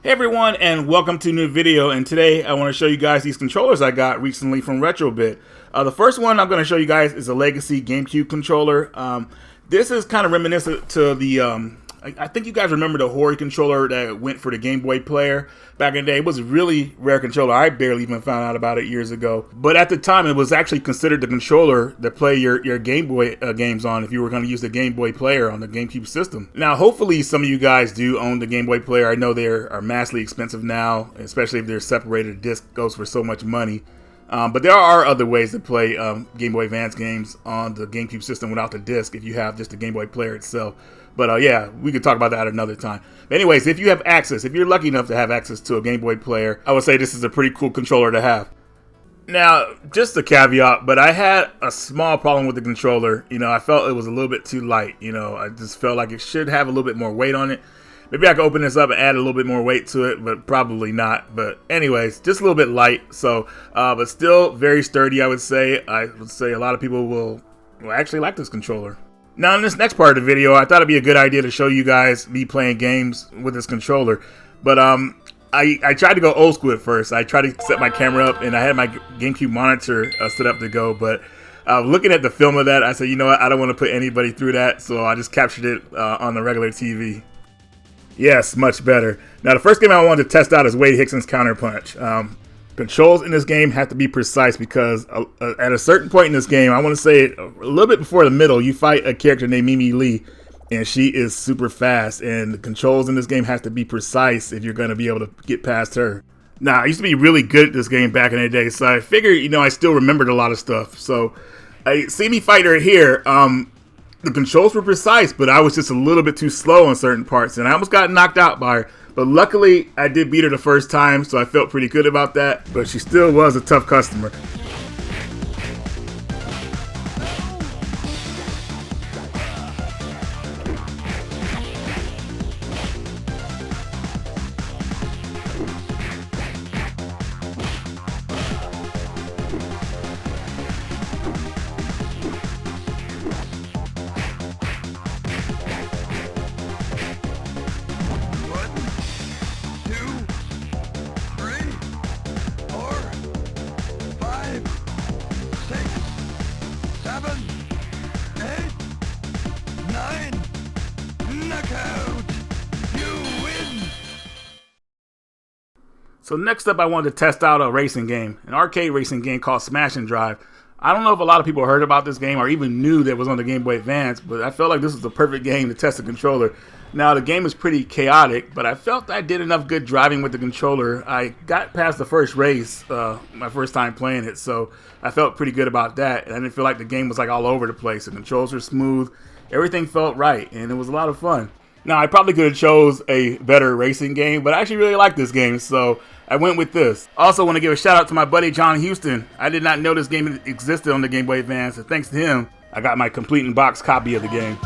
Hey everyone, and welcome to a new video. And today I want to show you guys these controllers I got recently from Retro-Bit. The first one I'm going to show you guys is a Legacy Gamecube controller. This is kind of reminiscent to the I think you guys remember the Hori controller that went for the Game Boy player back in the day. It was a really rare controller. I barely even found out about it years ago. But at the time, it was actually considered the controller to play your Game Boy games on if you were going to use the Game Boy player on the GameCube system. Now, hopefully some of you guys do own the Game Boy player. I know they are massively expensive now, especially if they're separated. The disc goes for so much money. But there are other ways to play Game Boy Advance games on the GameCube system without the disc if you have just the Game Boy player itself. But yeah, we could talk about that another time. But anyways, if you have access, if you're lucky enough to have access to a Game Boy player, I would say this is a pretty cool controller to have. Now, just a caveat, but I had a small problem with the controller. You know, I felt it was a little bit too light. You know, I just felt like it should have a little bit more weight on it. Maybe I could open this up and add a little bit more weight to it, but probably not. But anyways, just a little bit light. So, but still very sturdy, I would say. I would say a lot of people will actually like this controller. Now, in this next part of the video, I thought it'd be a good idea to show you guys me playing games with this controller. But I tried to go old school at first. I tried to set my camera up, and I had my GameCube monitor set up to go. But looking at the film of that, I said, you know what, I don't want to put anybody through that. So I just captured it on the regular TV. Yes, much better. Now, the first game I wanted to test out is Wade Hickson's Counterpunch. Controls in this game have to be precise because at a certain point in this game, I want to say a little bit before the middle, you fight a character named Mimi Lee, and she is super fast, and the controls in this game have to be precise if you're going to be able to get past her. Now, I used to be really good at this game back in the day, so I figured, you know, I still remembered a lot of stuff. So, I see me fight her here. The controls were precise, but I was just a little bit too slow on certain parts, and I almost got knocked out by her. But luckily, I did beat her the first time, so I felt pretty good about that. But she still was a tough customer. So next up, I wanted to test out a racing game, an arcade racing game called Smash and Drive. I don't know if a lot of people heard about this game or even knew that it was on the Game Boy Advance, but I felt like this was the perfect game to test the controller. Now, the game is pretty chaotic, but I felt I did enough good driving with the controller. I got past the first race, my first time playing it, so I felt pretty good about that. And I didn't feel like the game was like all over the place. The controls were smooth, everything felt right, and it was a lot of fun. Now, I probably could have chose a better racing game, but I actually really like this game, so I went with this. Also want to give a shout out to my buddy John Houston. I did not know this game existed on the Game Boy Advance, and thanks to him, I got my complete in box copy of the game.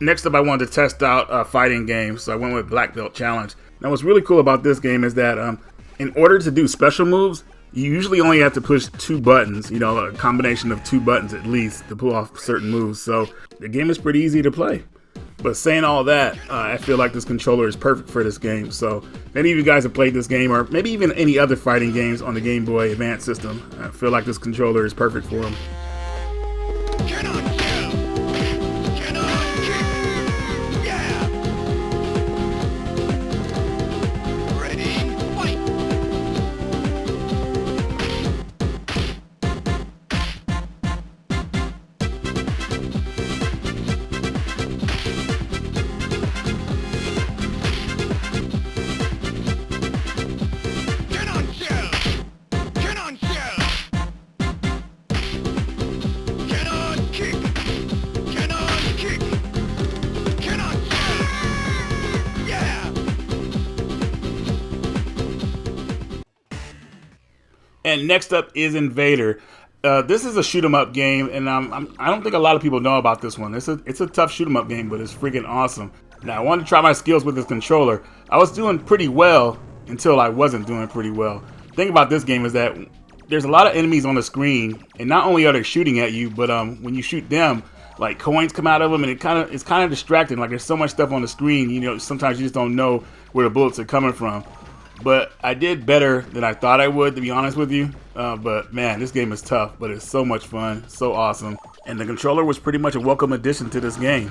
Next up, I wanted to test out fighting games, so I went with Black Belt Challenge. Now, what's really cool about this game is that in order to do special moves, you usually only have to push 2 buttons, you know, a combination of 2 buttons at least to pull off certain moves. So the game is pretty easy to play. But saying all that, I feel like this controller is perfect for this game. So if any of you guys have played this game, or maybe even any other fighting games on the Game Boy Advance system, I feel like this controller is perfect for them. And next up is Invader. This is a shoot 'em up game, and I don't think a lot of people know about this one. It's a tough shoot 'em up game, but it's freaking awesome. Now, I wanted to try my skills with this controller. I was doing pretty well until I wasn't doing pretty well. The thing about this game is that there's a lot of enemies on the screen, and not only are they shooting at you, but when you shoot them, like coins come out of them, and it's kind of distracting. Like there's so much stuff on the screen, you know, sometimes you just don't know where the bullets are coming from. But I did better than I thought I would, to be honest with you. But man, this game is tough, but it's so much fun, so awesome. And the controller was pretty much a welcome addition to this game.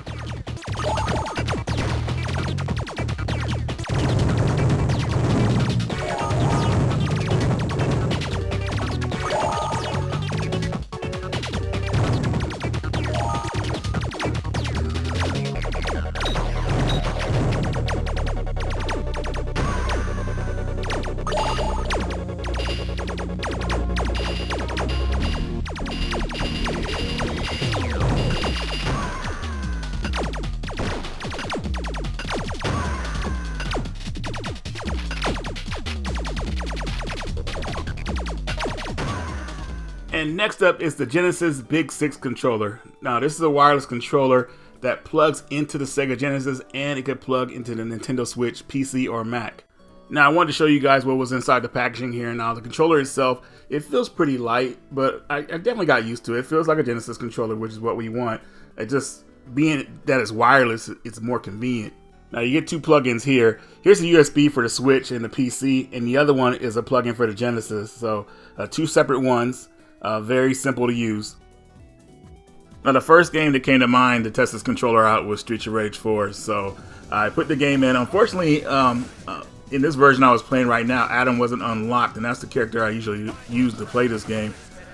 And next up is the Genesis Big6 controller. Now this is a wireless controller that plugs into the Sega Genesis, and it could plug into the Nintendo Switch, PC, or Mac. Now I wanted to show you guys what was inside the packaging here. Now the controller itself, it feels pretty light, but I definitely got used to it. It feels like a Genesis controller, which is what we want. It just being that it's wireless, it's more convenient. Now you get two plugins here. Here's the USB for the Switch and the PC, and the other one is a plugin for the Genesis. So two separate ones. Very simple to use. Now the first game that came to mind to test this controller out was Streets of Rage 4. So I put the game in. Unfortunately, in this version I was playing right now, Adam wasn't unlocked, and that's the character I usually use to play this game.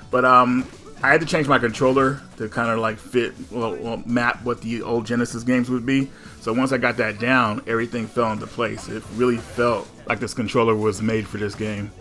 But I had to change my controller to kind of like fit, well, map what the old Genesis games would be. So once I got that down, everything fell into place. It really felt like this controller was made for this game.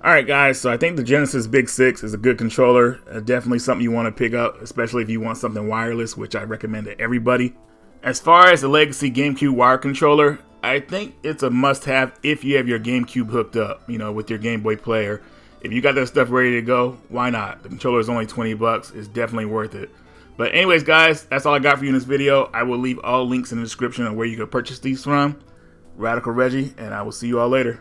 Alright guys, so I think the Genesis Big6 is a good controller. Definitely something you want to pick up, especially if you want something wireless, which I recommend to everybody. As far as the Legacy GameCube wire controller, I think it's a must-have if you have your GameCube hooked up, you know, with your Game Boy player. If you got that stuff ready to go, why not? The controller is only 20 bucks. It's definitely worth it. But anyways guys, that's all I got for you in this video. I will leave all links in the description of where you can purchase these from. Radical Reggie, and I will see you all later.